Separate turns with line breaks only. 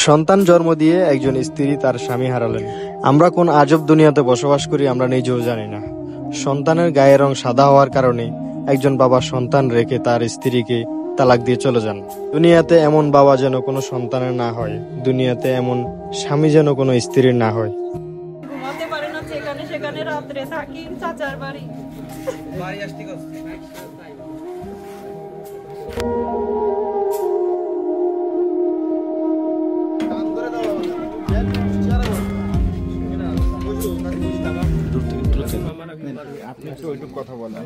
সন্তান জন্ম দিয়ে একজন স্ত্রী তার স্বামী হারালেন। আমরা কোন আজব দুনিয়াতে বসবাস করি আমরা নিজেও জানি না। সন্তানের গায়ের রং সাদা হওয়ার কারণে একজন বাবা সন্তান রেখে তার স্ত্রীকে তালাক দিয়ে চলে যান। দুনিয়াতে এমন বাবা যেন কোনো সন্তানের না হয়, দুনিয়াতে এমন স্বামী যেন কোনো স্ত্রীর না হয়।
ঘুমাতে পারে না, যেখানে সেখানে রাত্রে থাকি চাচার বাড়ি।
আপনি একটু ওইটুকু কথা বলেন।